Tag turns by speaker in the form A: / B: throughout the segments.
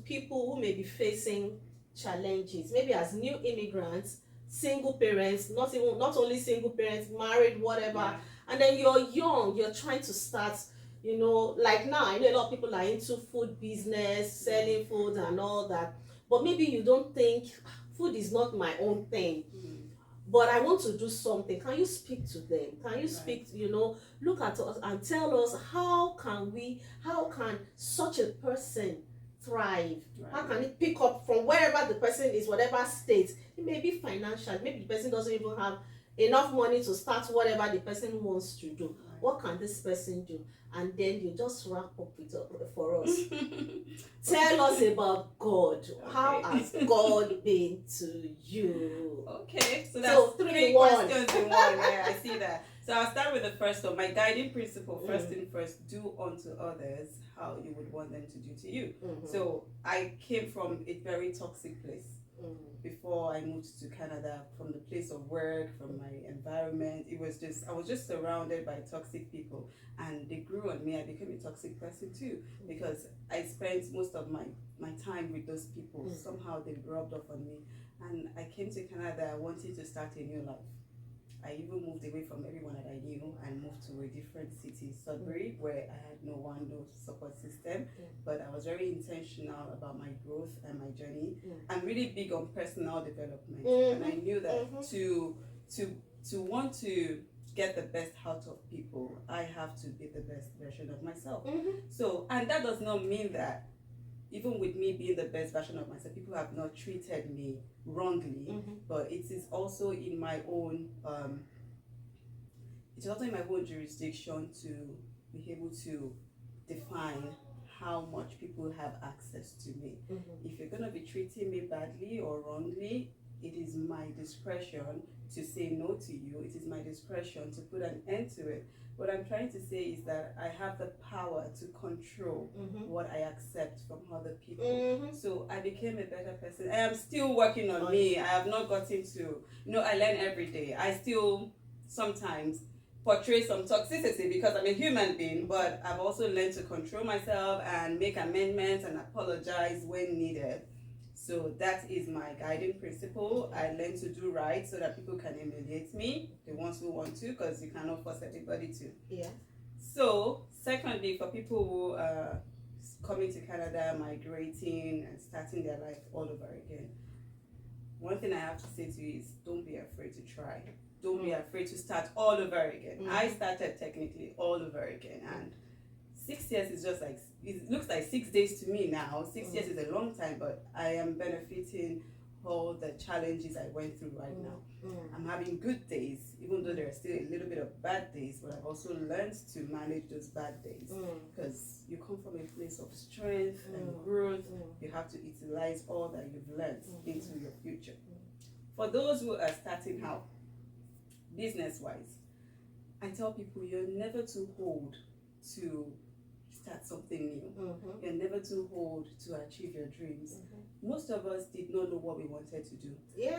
A: people who may be facing challenges, maybe as new immigrants, single parents, not only single parents, married, whatever,
B: Yeah.
A: and then you're young, you're trying to start, like now I know a lot of people are into food business, selling food and all that, but maybe you don't think, food is not my own thing, but I want to do something. Can you speak to them? Can you speak, look at us and tell us how can such a person thrive?
B: Right.
A: How can it pick up from wherever the person is, whatever state? It may be financial, maybe the person doesn't even have enough money to start whatever the person wants to do.
B: Right.
A: What can this person do? And then you just wrap up with for us. Tell us about God.
B: Okay.
A: How has God been to you?
B: Okay, so that's three questions in one. Yeah, I see that. So I'll start with the first one. My guiding principle, first thing first, do unto others how you would want them to do to you. So I came from a very toxic place before I moved to Canada, from the place of work, from my environment. I was just surrounded by toxic people, and they grew on me. I became a toxic person too, because I spent most of my time with those people. Somehow they rubbed off on me, and I came to Canada wanting to start a new life. I even moved away from everyone that I knew and moved to a different city, Sudbury, where I had no support system. But I was very intentional about my growth and my journey. I'm really big on personal development, and I knew that to want to get the best out of people, I have to be the best version of myself. So, and that does not mean that even with me being the best version of myself, people have not treated me wrongly, but it is also in my own jurisdiction to be able to define how much people have access to me. If you're going to be treating me badly or wrongly, it is my discretion to say no to you. It is my discretion to put an end to it. What I'm trying to say is that I have the power to control what I accept from other people. So I became a better person. I am still working on me. I have not gotten to, I learn every day. I still sometimes portray some toxicity because I'm a human being, but I've also learned to control myself and make amendments and apologize when needed. So that is my guiding principle. I learn to do right so that people can emulate me, the ones who want to, because you cannot force everybody to.
A: Yeah.
B: So, secondly, for people who are coming to Canada, migrating, and starting their life all over again, one thing I have to say to you is don't be afraid to try. Don't be afraid to start all over again. I started technically all over again, and 6 years is just like, it looks like 6 days to me now. 6 years is a long time, but I am benefiting all the challenges I went through right now. I'm having good days, even though there are still a little bit of bad days, but I've also learned to manage those bad days, because you come from a place of strength and growth. You have to utilize all that you've learned into your future. For those who are starting out, business-wise, I tell people you're never too old to start something new. You're never too old to achieve your dreams. Most of us did not know what we wanted to do.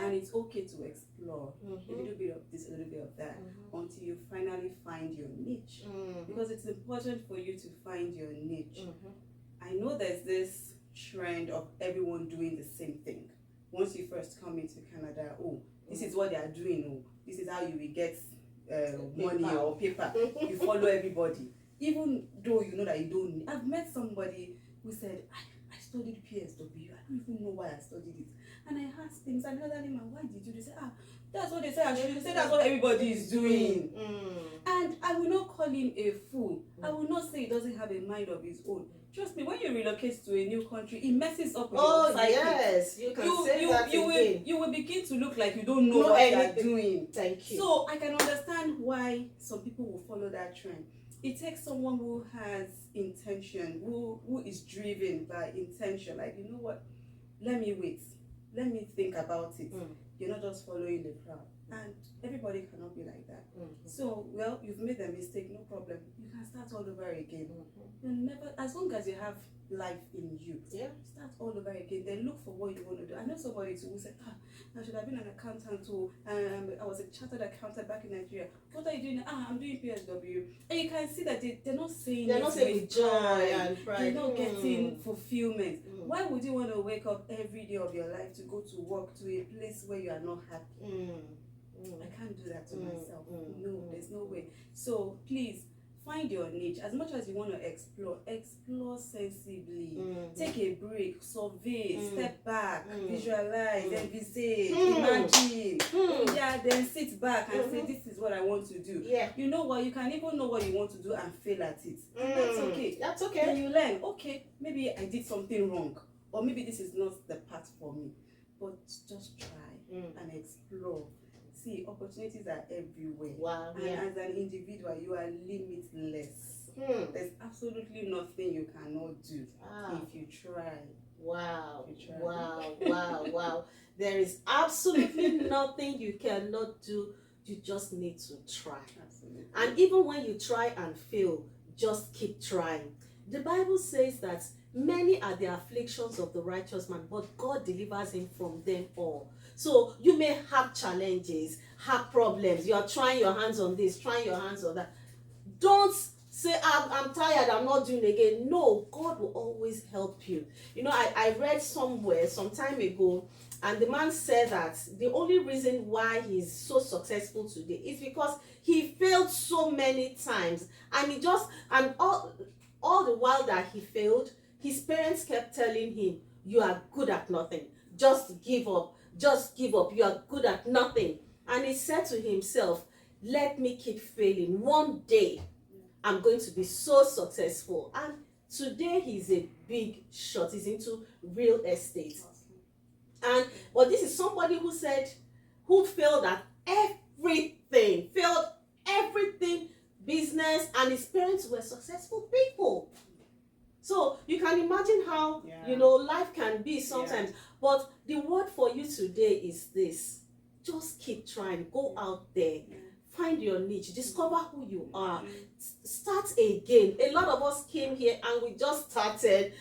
B: And it's okay to explore a little bit of this, a little bit of that, until you finally find your niche. Because it's important for you to find your niche. I know there's this trend of everyone doing the same thing. Once you first come into Canada, this is what they are doing, this is how you will get money or paper. You follow everybody. Even though you know that you don't need. I've met somebody who said, I studied PSW. I don't even know why I studied it. And I asked things, and I told him, why did you? They say, that's what they say I should say, that's what everybody is doing. And I will not call him a fool. I will not say he doesn't have a mind of his own. Trust me, when you relocate to a new country, it messes up with your psyche.
A: Yes, you can say that again.
B: You will begin to look like you don't know what you are doing.
A: Thank you.
B: So I can understand why some people will follow that trend. It takes someone who has intention, who is driven by intention. Like, you know what? Let me wait. Let me think about it. You're not just following the crowd. And everybody cannot be like that. So, you've made a mistake, no problem. You can start all over again. You'll never, as long as you have life in you.
A: Yeah.
B: Start all over again. Then look for what you want to do. I know somebody too who said, I should have been an accountant too. I was a chartered accountant back in Nigeria. What are you doing? I'm doing PSW. And you can see that they're not saying
A: They're not saying with joy and pride.
B: They're not getting fulfillment. Why would you want to wake up every day of your life to go to work to a place where you are not happy? I can't do that to myself. No, there's no way. So please find your niche. As much as you want to explore sensibly. Take a break, survey, step back, visualize, envisage, imagine. Then sit back and say, this is what I want to do.
A: Yeah.
B: You know what? You can even know what you want to do and fail at it. That's okay.
A: That's okay.
B: Then you learn. Okay, maybe I did something wrong, or maybe this is not the path for me. But just try and explore. See, opportunities are everywhere.
A: Wow.
B: And as an individual, you are limitless. There's absolutely nothing you cannot do if you try.
A: Wow.
B: If you try.
A: Wow. There is absolutely nothing you cannot do. You just need to try.
B: Absolutely.
A: And even when you try and fail, just keep trying. The Bible says that many are the afflictions of the righteous man, but God delivers him from them all. So you may have challenges, have problems. You are trying your hands on this, trying your hands on that. Don't say, I'm tired, I'm not doing it again. No, God will always help you. You know, I read somewhere some time ago, and the man said that the only reason why he's so successful today is because he failed so many times. And all the while that he failed, his parents kept telling him, you are good at nothing. Just give up. Just give up. You are good at nothing. And he said to himself, let me keep failing. One day, I'm going to be so successful. And today, he's a big shot. He's into real estate. But this is somebody who failed at everything. Failed everything, business, and his parents were successful people. So you can imagine how, life can be sometimes. But the word for you today is this. Just keep trying. Go out there. Find your niche. Discover who you are. Start again. A lot of us came here and we just started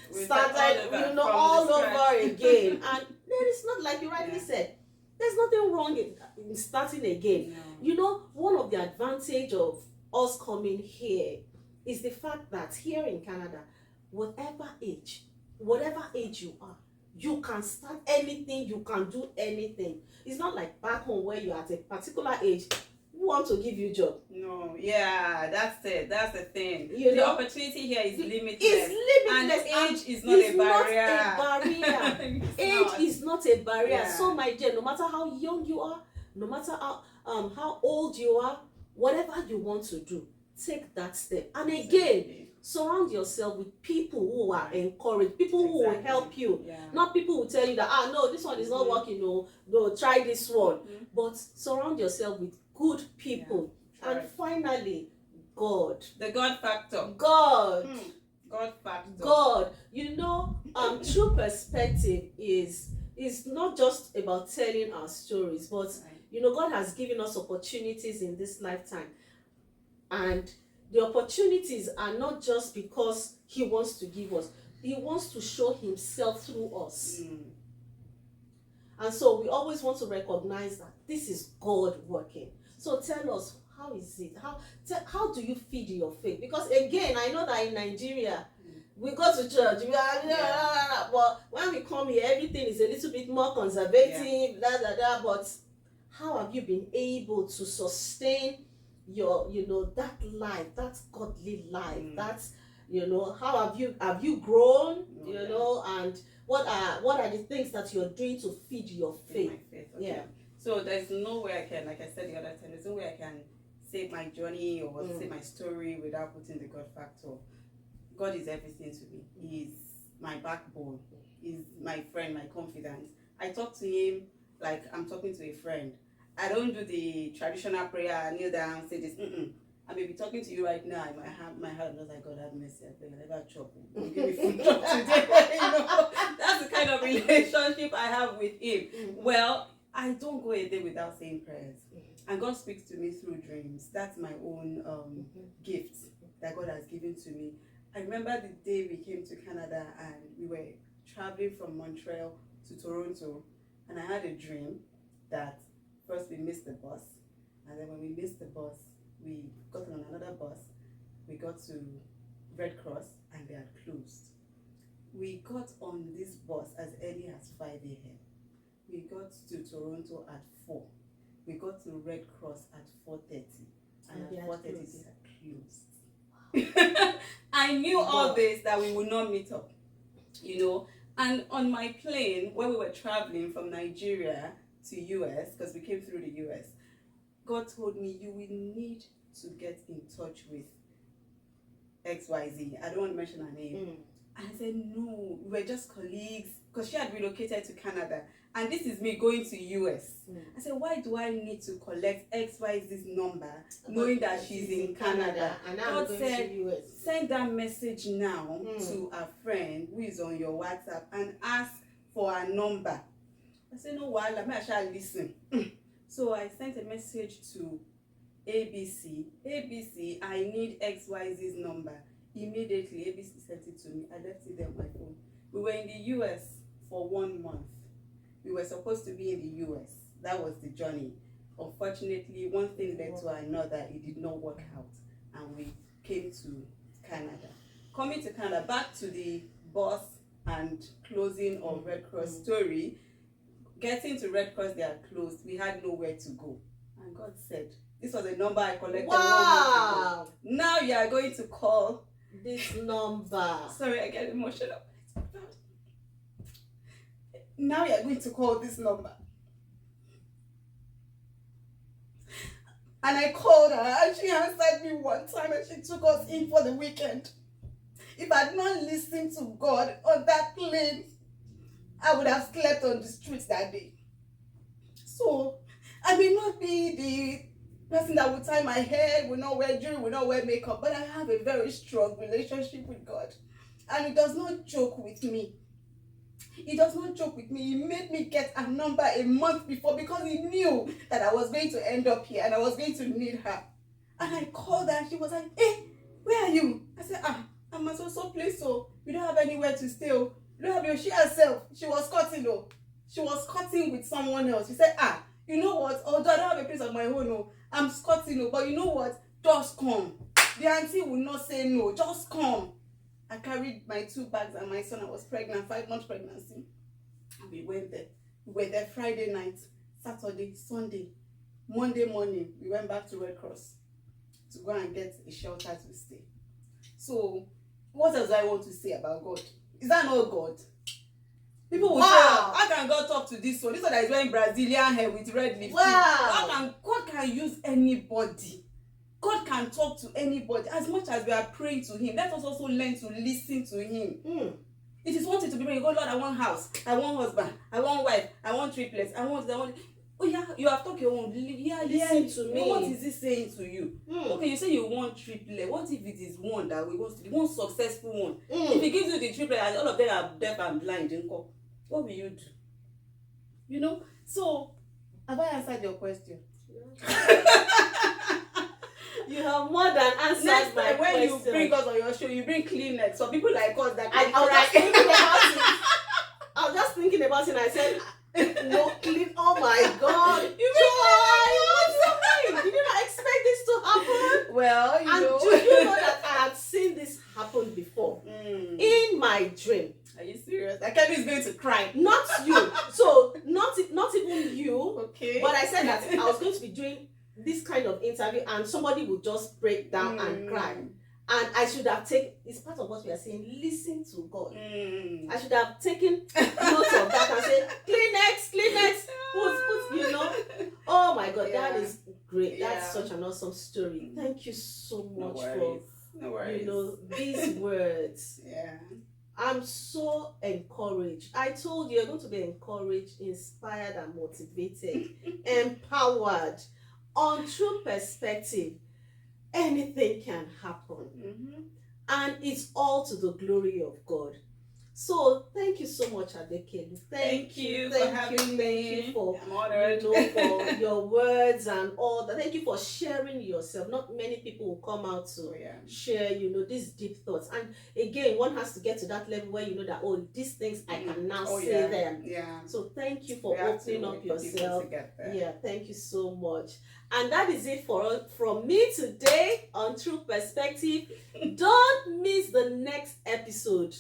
A: all over again. And there is not, like you rightly said, there's nothing wrong in starting again.
B: No.
A: You know, one of the advantage of us coming here is the fact that here in Canada, whatever age you are, you can start anything, you can do anything. It's not like back home where you're at a particular age, who want to give you a job.
B: No, that's it. That's the thing. The opportunity here is limitless.
A: It's limitless.
B: And age is not a barrier.
A: Age is not a barrier. So my dear, no matter how young you are, no matter how old you are, whatever you want to do, take that step. And again, surround yourself with people who are encouraged, people who will help you. Not people who tell you that, no, this one is not working, no, try this one. But surround yourself with good people. And finally, God.
B: The God factor.
A: God.
B: God factor.
A: God. True perspective is not just about telling our stories, but God has given us opportunities in this lifetime. And the opportunities are not just because he wants to give us. He wants to show himself through us. And so we always want to recognize that this is God working. So tell us, how is it? How do you feed your faith? Because again, I know that in Nigeria, we go to church, but when we come here, everything is a little bit more conservative, but how have you been able to sustain your that life, that godly life, how have you grown, and what are the things that you're doing to feed your faith?
B: My faith, okay. So there's no way I can, like I said the other time, there's no way I can say my journey or say my story without putting the God factor. God is everything to me. He's my backbone. He's my friend, my confidant. I talk to him like I'm talking to a friend. I don't do the traditional prayer, kneel down, say this. I may be talking to you right now. I might have my heart, just like, God have mercy. I never chop. You give me food chop today. That's the kind of relationship I have with him. Well, I don't go a day without saying prayers. And God speaks to me through dreams. That's my own gift that God has given to me. I remember the day we came to Canada and we were traveling from Montreal to Toronto, and I had a dream that first we missed the bus, and then when we missed the bus, we got on another bus. We got to Red Cross and they had closed. We got on this bus as early as 5 a.m. We got to Toronto at 4. We got to Red Cross at 4:30, and at 4:30 they had closed. I knew all this that we would not meet up, you know. And on my plane, when we were traveling from Nigeria to US, because we came through the US, God told me you will need to get in touch with XYZ. I don't want to mention her name. And I said, no, we were just colleagues, because she had relocated to Canada. And this is me going to US. I said, why do I need to collect XYZ's number knowing that she's in Canada?
A: And
B: God said, send that message now to a friend who is on your WhatsApp and ask for her number. I said, no, while I shall listen. So I sent a message to ABC. ABC, I need XYZ's number. Immediately, ABC sent it to me. I left it there on my phone. We were in the US for 1 month. We were supposed to be in the US. That was the journey. Unfortunately, one thing led to another. It did not work out. And we came to Canada. Coming to Canada, back to the bus and closing of Red Cross story. Getting to Red Cross, they are closed. We had nowhere to go. And God said, this was a number I collected 1 month ago. Now you are going to call
A: this number.
B: Sorry, I get emotional. Now you are going to call this number. And I called her and she answered me one time and she took us in for the weekend. If I had not listened to God on that plane, I would have slept on the streets that day. So I may not be the person that will tie my hair, will not wear jewelry, will not wear makeup, but I have a very strong relationship with God. And He does not joke with me. He does not joke with me. He made me get a number a month before because He knew that I was going to end up here and I was going to need her. And I called her and she was like, hey, where are you? I said, I'm at so place, so we don't have anywhere to stay. You don't have your, she herself, she was cutting though. She was cutting with someone else. She said, you know what? Although I don't have a place of my own, no, I'm squatting, but you know what? Just come. The auntie will not say no. Just come. I carried my 2 bags and my son. I was pregnant, 5 months pregnancy. And we went there. We were there Friday night, Saturday, Sunday, Monday morning. We went back to Red Cross to go and get a shelter to stay. So, what else do I want to say about God? Is that not God? People will say, how can God talk to this one? This one that is wearing Brazilian hair with red lipstick. God can use anybody. God can talk to anybody. As much as we are praying to Him, let us also learn to listen to Him. It is one thing to be praying, God, Lord, I want house, I want husband, I want wife, I want triplets, I want. Oh yeah, you have talked your own. Yeah, listen to me. What is He saying to you? Okay, you say you want triplet. What if it is one that we want, the one successful one? If He gives you the triplet and all of them are deaf and blind, what will you do? You know? So, have I answered your question?
A: You have more than answered
B: Next
A: my
B: time when
A: question.
B: you bring us on your show, you bring Kleenex for people like us that can
A: I was
B: cry.
A: just thinking about it. I was just thinking about it and I said, no, clean. Oh my God.
B: You
A: Joy, what do you mean? Did you not expect this to happen?
B: Well, you know.
A: Do you know that I had seen this happen before? In my dream.
B: Are you serious? Adekelu is going to cry.
A: Not you. So, not even you.
B: Okay.
A: But I said that I was going to be doing this kind of interview and somebody would just break down and cry. And I should have taken, it's part of what we are saying, listen to God. I should have taken notes of that and said, Kleenex, put, you know. Oh my God, that is great. That's such an awesome story. Thank you so much for, you know, these words.
B: Yeah.
A: I'm so encouraged. I told you, you're going to be encouraged, inspired, and motivated, empowered. On true perspective, anything can happen. And it's all to the glory of God. So thank you so much, Adekelu.
B: Thank you for
A: thank
B: having
A: thank
B: me.
A: you for
B: I'm honored.
A: for your words and all that. Thank you for sharing yourself. Not many people will come out to
B: Oh, yeah.
A: share, these deep thoughts. And again, one has to get to that level where you know that these things I can now say
B: yeah.
A: them.
B: Yeah.
A: So thank you for
B: We have
A: opening
B: to
A: up
B: wait for people
A: yourself.
B: to get there.
A: Yeah, thank you so much. And that is it from me today on True Perspective. Don't miss the next episode.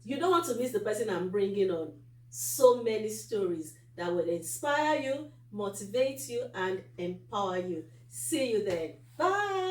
A: You don't want to miss the person I'm bringing on. So many stories that will inspire you, motivate you, and empower you. See you then. Bye.